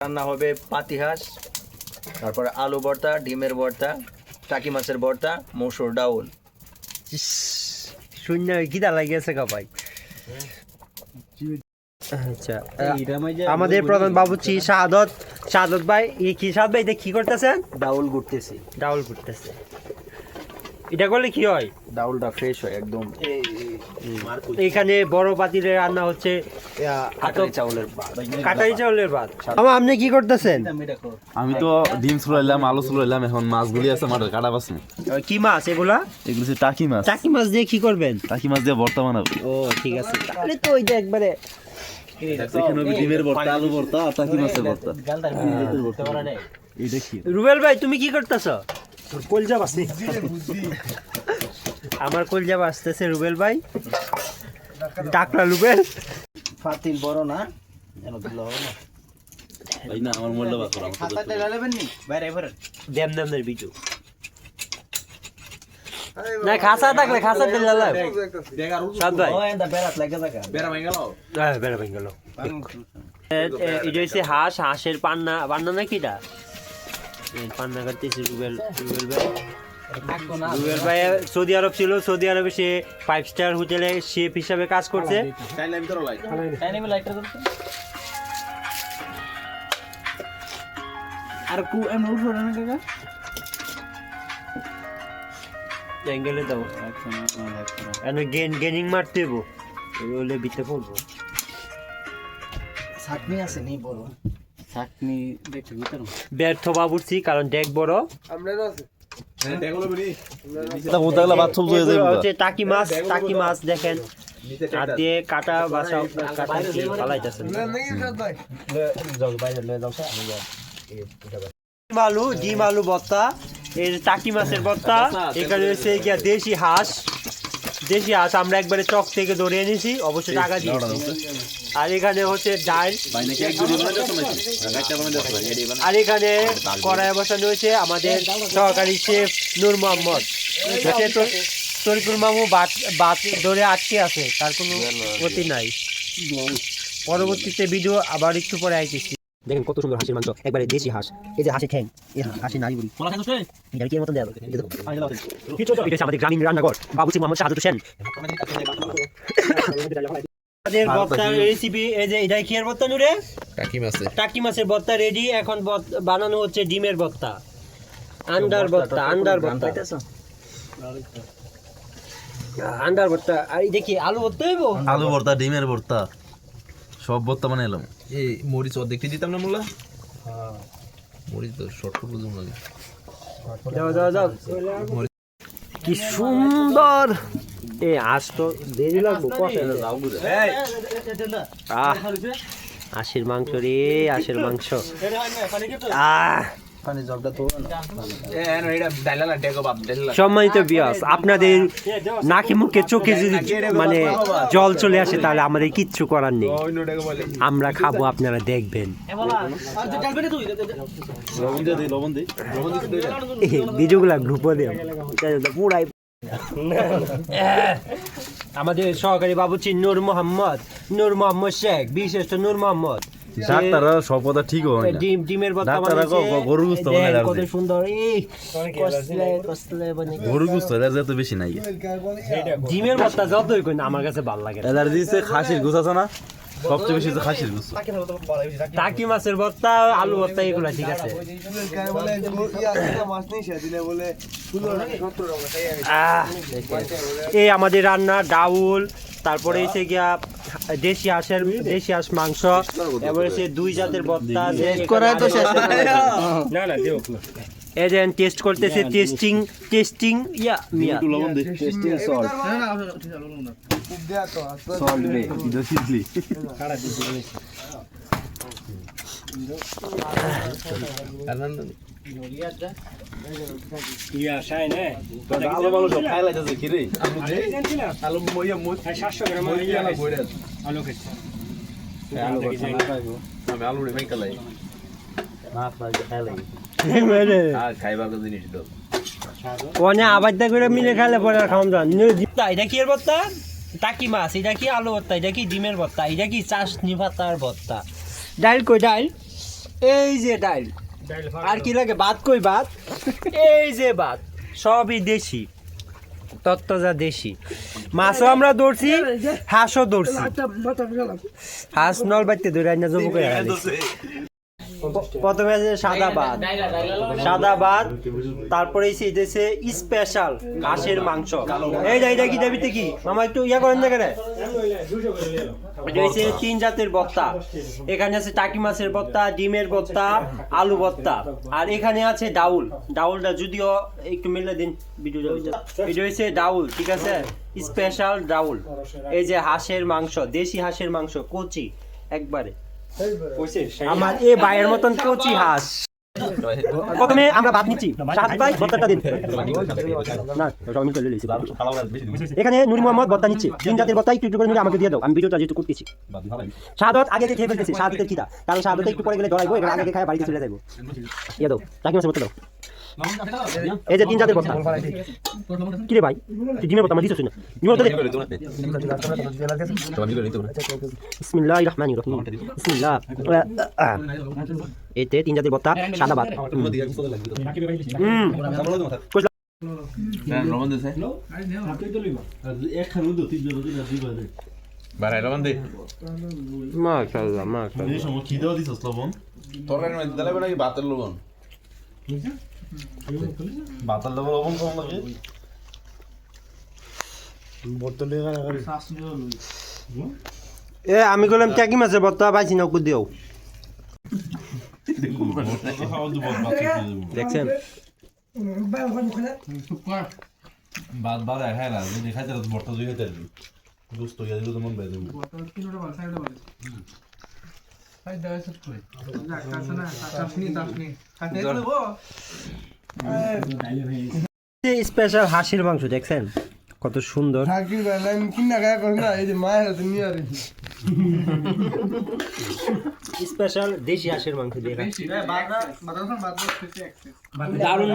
রান্না হবে পাতি হাঁস, তারপরে আলু ভর্তা, ডিমের ভর্তা, টাকি মাছের ভর্তা, মসুর ডাউল। শূন্য গিদা লাগিয়েছে গা ভাই। আচ্ছা, আমাদের প্রধান বাবুর্চি শাহাদত ভাই, কি শাহাদত ভাই কি করতেছেন? ডাউল ঘুরতেছে। এটা করলে কি হয়? ডাউলটা ফ্রেশ হয় একদম। এখানে বড় পাতিলে রান্না হচ্ছে কাটারি চাউলের ভাত। আপনি কি করতেছেন? আমি তো ডিম চুলাইলাম, আলু চুলাইলাম, এখন মাছগুলি আছে মাঠের কাটা বাসনি। কি মাছ এগুলা? এগুলো হচ্ছে টাকি মাছ। টাকি মাছ দিয়ে কি করবেন? টাকি মাছ দিয়ে ভর্তা বানাবো। ও ঠিক আছে, তাহলে তো ওইটা একবারে ডিমের ভর্তা, আলু ভর্তা আর টাকি মাছের ভর্তা। রুবেল ভাই তুমি কি করতেছ? কলজা বাসি। আমার কলজা বাসতেছে রুবেল ভাই। ডাকলা রুবেল। পাতিল বড় না, ভাই না আমার মোল্লা বাস করা। খাতাটা লাগাবেন নি বাইরে এবারে দেম বিজু না, খাসা থাকলে খাসা তেল লাগাব সাদ ভাই। ও এন্ড বেরাত লাগা জায়গা বেরা ভাঙা লাও। হ্যাঁ বেরা ভাঙা লাও। এটা হচ্ছে হাঁসের পান্না না কিটা? পান্না করতেছে রুবেল ভাই। সৌদি আরব ছিল, সৌদি আরবে সে 5 স্টার হোটেলে শেফ হিসাবে কাজ করছে। আর কু এম উঠো না কাকা অ্যাঙ্গেলে দাও এনে গেনিং মারতে দেবো, ওলে বিতে পড়বো। চাটনি আছে নি বড় চাটনি দেখতে ভিতর ব্যর্থ বাবুর্চি, কারণ ডেক বড়। টাকি মাছ দেখেন হাত দিয়ে কাটা বাসা পালাইতেছেন। ডিম আলু ভর্তা, এর টাকি মাছের ভর্তা। এখানে হচ্ছে গিয়া দেশি হাঁস আমরা একবারে চক থেকে ধরে এনেছি, অবশ্যই টাকা দিয়েছি। আর এখানে হচ্ছে ডাল, আর এখানে কড়াই বসানো হয়েছে আমাদের সহকারী শেফ নূর মোহাম্মদ। তরিকুল মামু বাত ধরে আটকে আছে, তার কোনো গতি নাই। পরবর্তীতে ভিডিও আবার একটু পরে আইতেছি। দেখেন কত সুন্দর হাঁসের মাংস, একবারে দেশি হাঁস। এই যে হাঁসের ঠ্যাং, এই হাঁসের নাড়ি বুড়ি এটা কি মতন দেওয়া এটা হচ্ছে আমাদের গ্রামীণ রান্নাঘর, বাবুর্চি মোহাম্মদ শাহাদত হোসেন। আমাদের ভর্তার রেসিপি এই যে, এটা কি এর ভর্তা নুরে? টাকি মাছের ভর্তা রেডি। এখন বানানো হচ্ছে ডিমের ভর্তা, আন্ডার ভর্তা। আর এই দেখি আলু ভর্তা হইব, আলু ভর্তা, ডিমের ভর্তা, সব ভর্তা বানাইলাম। এই মরিচ অর্ধেকটি দিতাম না মোল্লা? মরিচ তো শর্ট করে বুঝুন লাগে। যাও কি সুন্দর। এ আজ তো দেরি লাগবো হাঁসের মাংস রে, হাঁসের মাংস। সম্মানিত ভিউয়ার্স, আপনাদের নাকি মুখে চোখে যদি মানে জল চলে আসে তাহলে আমাদের কিচ্ছু করার নেই, আমরা খাবো, আপনারা দেখবেন। ভিডিওগুলা গ্রুপে দেব পুরাই। আমাদের সহকারী বাবুর্চি নূর মোহাম্মদ শেখ, বিশেষ নূর মোহাম্মদ। ডাক্তাররা সব কথা ঠিক হয় না। ডিমের ভর্তা গরু গোশত বানায় কত সুন্দর। গরু গোশত এলার্জি তো বেশি নাই। ডিমের ভর্তা যতই কই না আমার কাছে ভালো লাগে। এলার্জি হচ্ছে খাসির গোশ আছে না, সবচেয়ে বেশি হচ্ছে খাসির গোশ। টাকি মাছের ভর্তা, আলু ভর্তা এগুলা ঠিক আছে। এই আমাদের রান্না ডাউল, তারপরে এসে গিয়া দেশি হাঁস মাংস, এবার এসে 2 জাতের ভর্তা। এজেন টেস্ট করতেছে, টেস্টিং ইয়া মিয়া টেস্টিং সল্ট রে ইদো সিজলি ইয়া শাই নে আলু বালু সব খাই লাইতাছে কি রে? আলু মইয়া মই 700 গ্রাম আলু খেতে। আমি আলু রে মেকা লাই না পাই খাই লাই আর খাইবা কো জিনিস তো কোনে আবাদা করে মিলে খেলে পরে খাওন যান। এটা কি এর ভর্তা? টাকি মাছ। এটা কি আলু ভর্তা? এটা কি ডিমের ভর্তা? এটা কি চাশনি পাতার ভর্তা? ডাল কই ডাল? এই যে ডাল, আর কি লাগে? ভাত কই ভাত? এই যে ভাত, সবই দেশি, তত্ত্বজা দেশি। মাছও আমরা ধরছি, হাঁসও ধরছি। হাঁস নল বাইতে ধরে আইনা জবু করে আনছি। প্রথমে আছে সাদা ভাত, সাদা ভাত, তারপরে এসেছে স্পেশাল হাঁসের মাংস। এইটা কি দেবিতে কি মামা একটু ইয়া করেন না কেন? এটা হচ্ছে 3 জাতের ভর্তা। এখানে আছে টাকি মাছের ভর্তা, ডিমের ভর্তা, আলু ভর্তা, আর এখানে আছে ডাউল। ডাউলটা যদিও একটু মিলে দিন ভিডিওটা। এটা হচ্ছে ডাউল, ঠিক আছে, স্পেশাল ডাউল। এই যে হাঁসের মাংস, দেশি হাঁসের মাংস, কচি একবারে। আমার এ ভাইয়ের মতন কচি হাঁস। প্রথমে আমরা ভাত নিচ্ছি, সাত ভাই ভর্তাটা দিন না, আমি চলে এসেছি। এখানে নুরি মোহাম্মদ ভর্তা নিচ্ছে, 3 জাতের ভর্তা একটু করে নিলে আমাকে দিয়ে দাও, আমি ভিডিওটা যেহেতু করতেছি। শাহাদত আগে খেয়ে ফেলতেছি, শাহাদতের খিদা, কারণ শাহাদত একটু পরে গেলে ধরাইবো, এবার আগে খায় বাড়িতে চলে যাবো। দিয়ে দাও, টাকি মাছের ভর্তা দাও। এই যে 3 জাতের ভর্তা। কি রে ভাই, তুই ডিমের ভর্তা আমার দিছিস না? ডিমের ভর্তা দে। বিসমিল্লাহির রহমানির রহিম। বিসমিল্লাহ। এতে 3 জাতের ভর্তা, সাদা ভাত। মাশাআল্লাহ, মাশাআল্লাহ। কি দেওয়া দিছস লবণ? তরকারির মধ্যে দিলে নাকি ভাতের লবণ? ভাতের লবণ কম লাগে। এ আমি বললাম টাকি মাছের ভর্তা পাইছি না, ওকে দিও। দেখছেন বাদ বাদ হ্যাঁ না, যদি খাইতে ভর্তা জুই খাইতে পারবি। দোস্ত ইয়া দিলে তো মন বেঁধে দেবো। স্পেশাল হাঁসের মাংস, দেখছেন কত সুন্দর। স্পেশাল দেশি হাঁসের মাংস দিয়ে দারুণ,